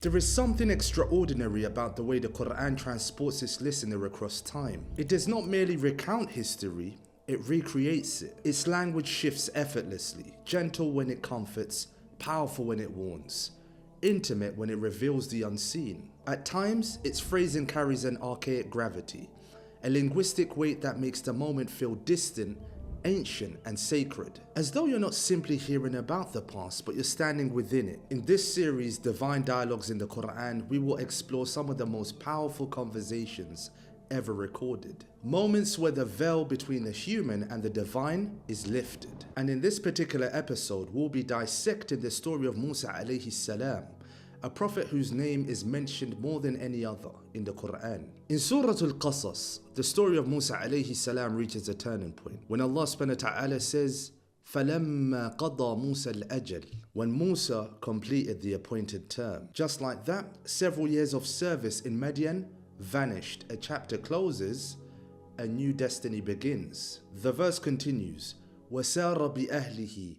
There is something extraordinary about the way the Qur'an transports its listener across time. It does not merely recount history, it recreates it. Its language shifts effortlessly, gentle when it comforts, powerful when it warns, intimate when it reveals the unseen. At times, its phrasing carries an archaic gravity, a linguistic weight that makes the moment feel distant, ancient and sacred, as though you're not simply hearing about the past, but you're standing within it. In this series, Divine Dialogues in the Qur'an, we will explore some of the most powerful conversations ever recorded. Moments where the veil between the human and the divine is lifted. And in this particular episode, we'll be dissecting the story of Musa alayhi salam, a prophet whose name is mentioned more than any other in the Qur'an. In Surah Al-Qasas, the story of Musa alayhi salam reaches a turning point when Allah subhanahu wa ta'ala says, فَلَمَّا قَضَى مُوسَى الْأَجَلِ, when Musa completed the appointed term. Just like that, several years of service in Madian vanished. A chapter closes, a new destiny begins. The verse continues, وَسَارَ بِأَهْلِهِ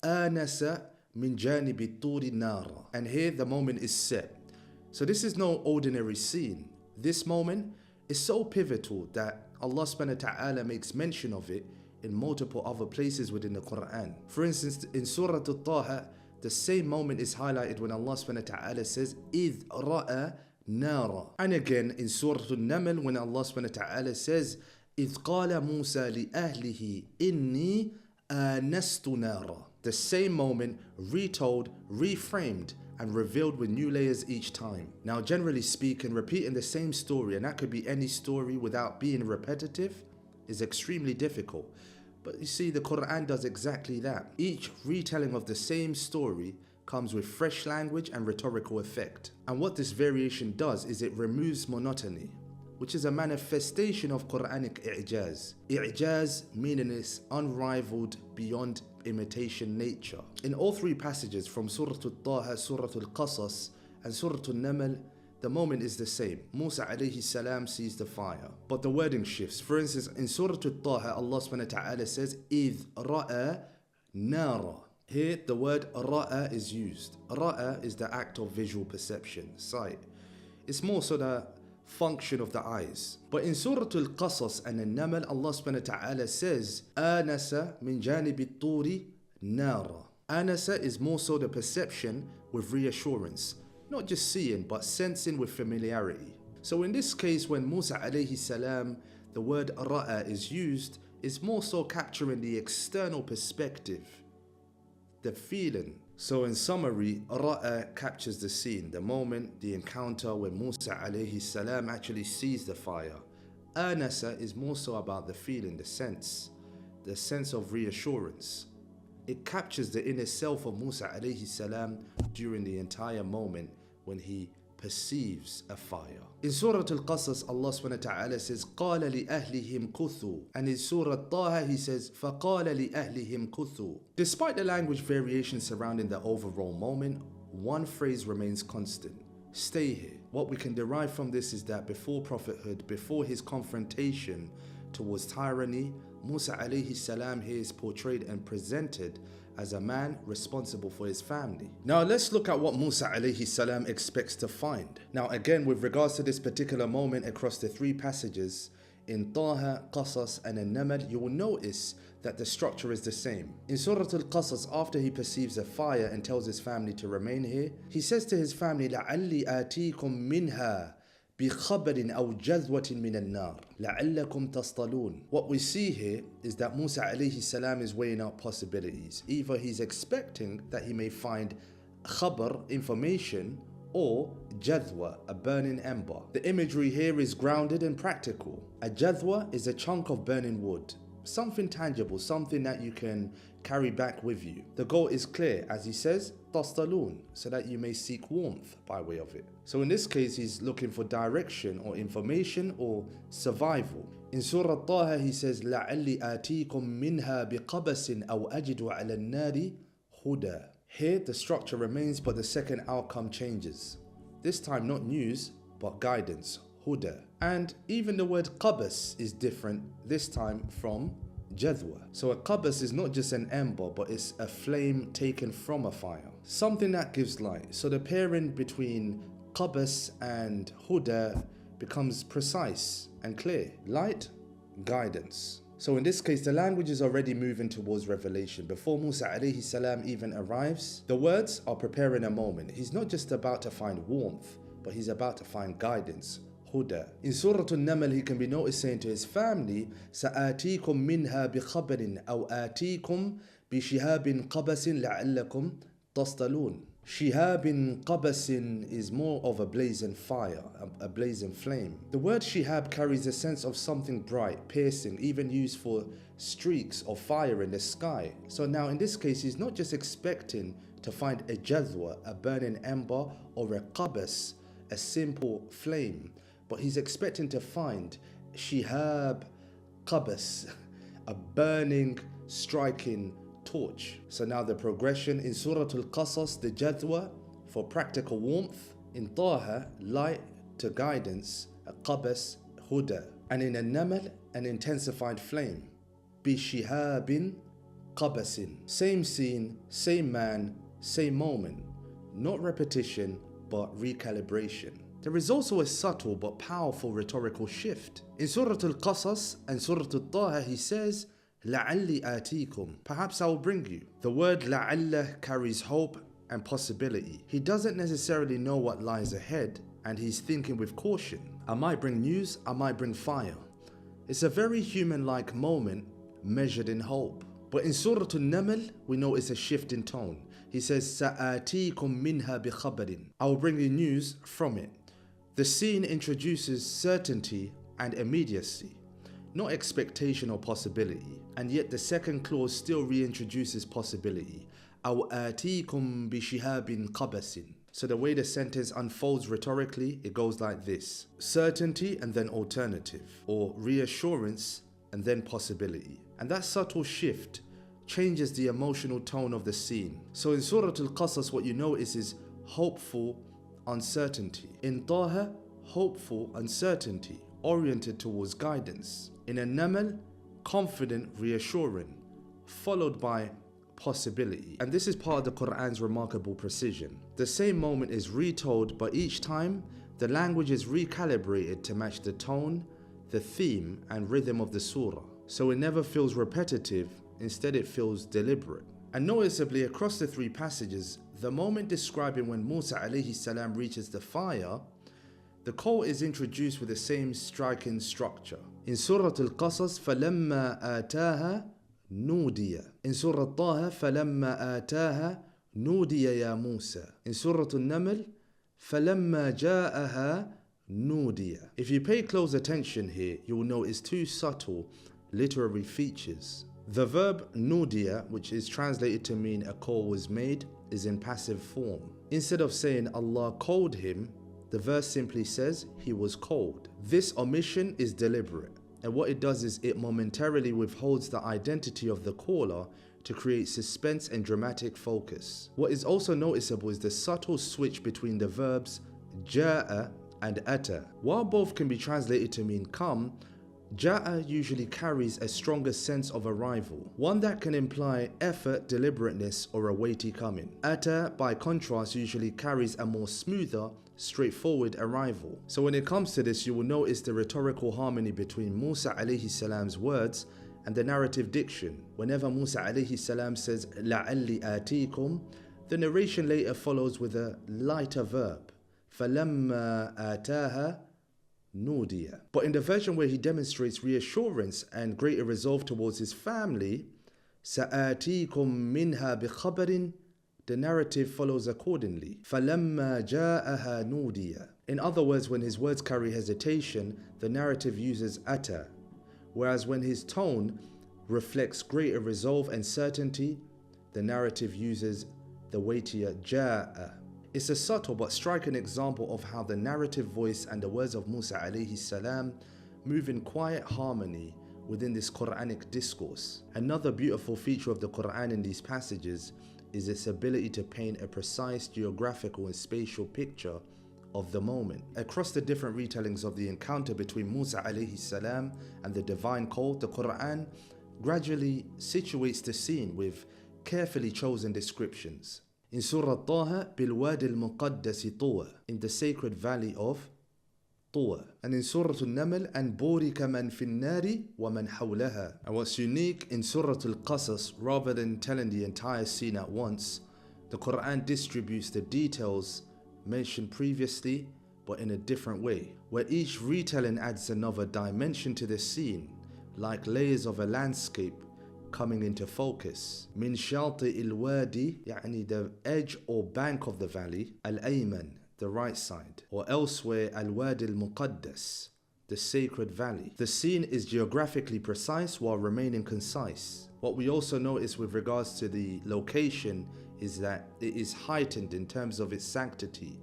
آنَسَ min janibi turi nara. And here the moment is set. So this is no ordinary scene. This moment is so pivotal that Allah subhanahu wa ta'ala makes mention of it in multiple other places within the Qur'an. For instance, in Surah Ta-Ha, the same moment is highlighted when Allah subhanahu wa ta'ala says, إِذْ رَأَى نَارًا. And again in Surah An-Naml when Allah subhanahu wa ta'ala says, إِذْ قَالَ مُوسَى لِأَهْلِهِ إِنِّي آنَسْتُ نَارًا. The same moment retold, reframed, and revealed with new layers each time. Now, generally speaking, repeating the same story, and that could be any story without being repetitive, is extremely difficult. But you see, the Qur'an does exactly that. Each retelling of the same story comes with fresh language and rhetorical effect. And what this variation does is it removes monotony, which is a manifestation of Quranic i'jaz. I'jaz meaning it's unrivaled, beyond imitation nature. In all three passages from Surah Ta-Ha, Surah Al-Qasas and Surah An-Naml, the moment is the same. Musa alayhi salam sees the fire, but the wording shifts. For instance, in Surah Ta-Ha, Allah subhanahu wa ta'ala says, إِذْ رَأَى نَارًا. Here, the word ra'a is used. Ra'a is the act of visual perception, sight. It's more so the function of the eyes. But in Surah Al-Qasas and An-Naml, Allah subhanahu wa ta'ala says, Anasa min janibi turi nara. Anasa is more so the perception with reassurance, not just seeing but sensing with familiarity. So in this case, when Musa alayhi salam, the word ra'a is used, it's more so capturing the external perspective, the feeling. So in summary, ra'a captures the scene, the moment, the encounter when Musa alayhi salam actually sees the fire. Anasa is more so about the feeling, the sense of reassurance. It captures the inner self of Musa alayhi salam during the entire moment when he perceives a fire. In Surah Al-Qasas, Allah subhanahu wa ta'ala says, قَالَ لِأَهْلِهِمْ كُثُوا. And in Surah Ta-Ha, he says, فَقَالَ لِأَهْلِهِمْ كُثُوا. Despite the language variations surrounding the overall moment, one phrase remains constant. Stay here. What we can derive from this is that before prophethood, before his confrontation towards tyranny, Musa alayhi salam here is portrayed and presented as a man responsible for his family. Now let's look at what Musa alayhi salam expects to find. Now again, with regards to this particular moment across the three passages, in Ta-Ha, Qasas and An-Naml, you will notice that the structure is the same. In Surah Al-Qasas, after he perceives a fire and tells his family to remain here, he says to his family, لَعَلِّي آتِيكُم مِّنْهَا بِخَبَرٍ أَوْ جَذْوَةٍ مِّنَ النَّارِ لَعَلَّكُمْ تَصْطَلُونَ. What we see here is that Musa alayhi salam is weighing out possibilities. Either he's expecting that he may find khabar, information, or jadwa, a burning ember. The imagery here is grounded and practical. A jadwa is a chunk of burning wood, something tangible, something that you can carry back with you. The goal is clear, as he says, tastalun, so that you may seek warmth by way of it. So in this case, he's looking for direction or information or survival. In Surah Ta-Ha, he says, لَعَلِّي آتِيكُم مِّنْهَا بِقَبَسٍ أَوْ أَجِدُ عَلَى النَّارِ هُدًى. Here, the structure remains, but the second outcome changes. This time, not news, but guidance, huda. And even the word qabas is different, this time from jadwa. So a qabas is not just an ember, but it's a flame taken from a fire. Something that gives light. So the pairing between qabas and huda becomes precise and clear. Light, guidance. So in this case, the language is already moving towards revelation. Before Musa alayhi salam even arrives, the words are preparing a moment. He's not just about to find warmth, but he's about to find guidance, huda. In Surah An-Naml, he can be noticed saying to his family, سَآتِيكُم مِّنْهَا بِخَبَرٍ أَوْ آتِيكُم بِشِهَابٍ قَبَسٍ لَعَلَّكُمْ تَصْطَلُونَ. Shihab qabasin is more of a blazing fire, a blazing flame. The word shihab carries a sense of something bright, piercing, even used for streaks of fire in the sky. So now in this case, he's not just expecting to find a jadwa, a burning ember, or a qabas, a simple flame, but he's expecting to find shihab qabas, a burning, striking torch. So now the progression in Surah Al-Qasas, the jadwa for practical warmth, in Ta-Ha, light to guidance, a qabas, huda, and in An-Naml, an intensified flame, bishihabin qabasin. Same scene, same man, same moment, not repetition but recalibration. There is also a subtle but powerful rhetorical shift. In Surah Al-Qasas and Surah Ta-Ha, he says, لَعَلِّ آتِيكُم, perhaps I will bring you. The word لَعَلَّ carries hope and possibility. He doesn't necessarily know what lies ahead, and he's thinking with caution. I might bring news, I might bring fire. It's a very human-like moment measured in hope. But in Surah An-Naml, we notice a shift in tone. He says, سَآتِيكُم مِّنْهَا بِخَبَرٍ, I will bring you news from it. The scene introduces certainty and immediacy, not expectation or possibility. And yet the second clause still reintroduces possibility. أَوْ آتِيكُم بِشِهَابٍ قَبَسٍ. So the way the sentence unfolds rhetorically, it goes like this. Certainty and then alternative, or reassurance and then possibility. And that subtle shift changes the emotional tone of the scene. So in Surah Al-Qasas, what you notice is hopeful uncertainty. In Ta-Ha, hopeful uncertainty, oriented towards guidance. In An-Naml, confident, reassuring, followed by possibility. And this is part of the Qur'an's remarkable precision. The same moment is retold, but each time the language is recalibrated to match the tone, the theme, and rhythm of the surah. So it never feels repetitive, instead it feels deliberate. And noticeably across the three passages, the moment describing when Musa alayhi salam reaches the fire, the call is introduced with the same striking structure. In Surah Al-Qasas, فَلَمَّا آتَاهَا نُودِيَ. In Surah Ta-Ha, فَلَمَّا آتَاهَا نُودِيَ يَا مُوسَى. In Surah An-Naml, فَلَمَّا جَاءَهَا نُودِيَ. If you pay close attention here, you will notice two subtle literary features. The verb nudiya, which is translated to mean a call was made, is in passive form. Instead of saying Allah called him, the verse simply says he was called. This omission is deliberate, and what it does is it momentarily withholds the identity of the caller to create suspense and dramatic focus. What is also noticeable is the subtle switch between the verbs ja'a and ata. While both can be translated to mean come, ja'a usually carries a stronger sense of arrival, one that can imply effort, deliberateness, or a weighty coming. Ata, by contrast, usually carries a more smoother, straightforward arrival. So when it comes to this, you will notice the rhetorical harmony between Musa alayhi salam's words and the narrative diction. Whenever Musa alayhi salam says لَعَلِّ آتِيكُم, the narration later follows with a lighter verb, فَلَمَّا آتَاهَا نُودِيَ. But in the version where he demonstrates reassurance and greater resolve towards his family, سَآتِيكُم مِّنْهَا بِخَبَرٍ, the narrative follows accordingly. فَلَمَّا جَاءَهَا نُودِيَ. In other words, when his words carry hesitation, the narrative uses ata, whereas when his tone reflects greater resolve and certainty, the narrative uses the weightier ja'a. It's a subtle but striking example of how the narrative voice and the words of Musa alayhi salam move in quiet harmony within this Quranic discourse. Another beautiful feature of the Qur'an in these passages is its ability to paint a precise geographical and spatial picture of the moment. Across the different retellings of the encounter between Musa alayhi salam and the divine call, the Qur'an gradually situates the scene with carefully chosen descriptions. In Surah Ta-Ha, بالوادي المقدس طوى, in the sacred valley of طوى. And in Surah An-Naml, and بورك من في النار ومن حولها. And what's unique in Surah Al-Qasas, rather than telling the entire scene at once, the Qur'an distributes the details mentioned previously but in a different way, where each retelling adds another dimension to the scene, like layers of a landscape coming into focus. من شاطئ الوادي, يعني the edge or bank of the valley, الأيمن, the right side, or elsewhere الوادي المقدس, the sacred valley. The scene is geographically precise while remaining concise. What we also notice with regards to the location is that it is heightened in terms of its sanctity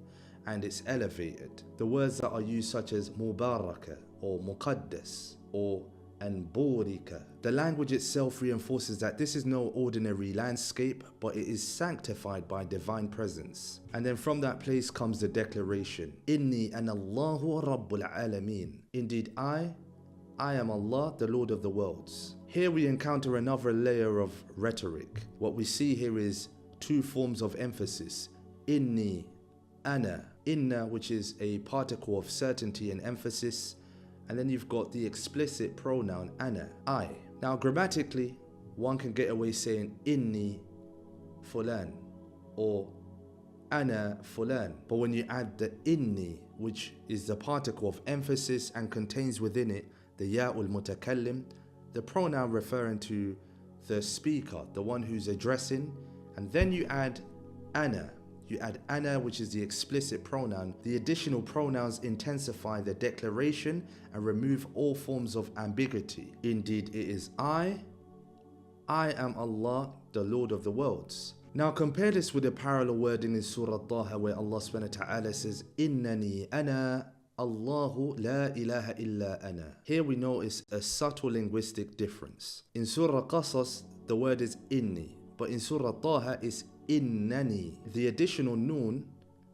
and it's elevated. The words that are used such as mubaraka or muqaddas or anburika. The language itself reinforces that this is no ordinary landscape, but it is sanctified by divine presence. And then from that place comes the declaration, Inni ana Allahu Rabbul Alameen. Indeed I am Allah, the Lord of the worlds. Here we encounter another layer of rhetoric. What we see here is two forms of emphasis. Inni, ana, inna, which is a particle of certainty and emphasis, and then you've got the explicit pronoun ana, I. Now grammatically, one can get away saying inni fulan or ana fulan, but when you add the inni, which is the particle of emphasis and contains within it the ya'ul mutakallim, the pronoun referring to the speaker, the one who's addressing, and then you add ana. You add ana, which is the explicit pronoun. The additional pronouns intensify the declaration and remove all forms of ambiguity. Indeed, it is I am Allah, the Lord of the worlds. Now compare this with the parallel wording in Surah Ta-Ha where Allah subhanahu wa ta'ala says, Innani ana Allahu la ilaha illa ana. Here we notice a subtle linguistic difference. In Surah Al-Qasas, the word is inni, but in Surah Ta-Ha it's innani. The additional noon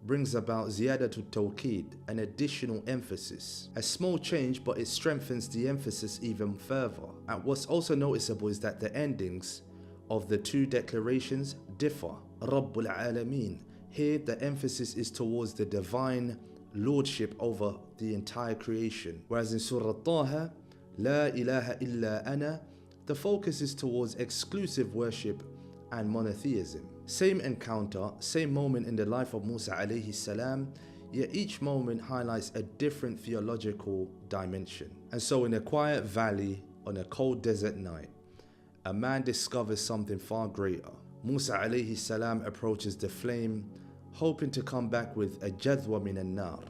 brings about ziyadatul tawqid, an additional emphasis. A small change, but it strengthens the emphasis even further. And what's also noticeable is that the endings of the two declarations differ. Rabbul Alameen. Here the emphasis is towards the divine lordship over the entire creation. Whereas in Surah Ta-Ha, La ilaha illa ana, the focus is towards exclusive worship and monotheism. Same encounter, same moment in the life of Musa alayhi salam, yet each moment highlights a different theological dimension. And so in a quiet valley on a cold desert night, a man discovers something far greater. Musa alayhi salam approaches the flame, hoping to come back with a jadwa min an-nar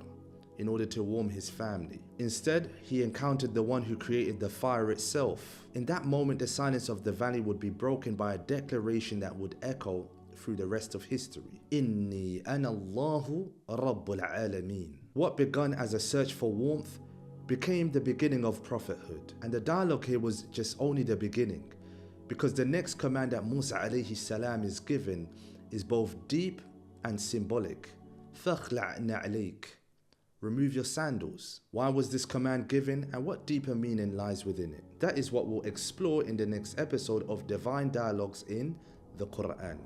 in order to warm his family. Instead, he encountered the one who created the fire itself. In that moment, the silence of the valley would be broken by a declaration that would echo through the rest of history. Inni ana Allahu Rabbul Alameen. What begun as a search for warmth became the beginning of prophethood. And the dialogue here was just only the beginning, because the next command that Musa alayhi salam is given is both deep and symbolic. فَاخْلَعْ نَعْلَيْكَ. Remove your sandals. Why was this command given, and what deeper meaning lies within it? That is what we'll explore in the next episode of Divine Dialogues in the Qur'an.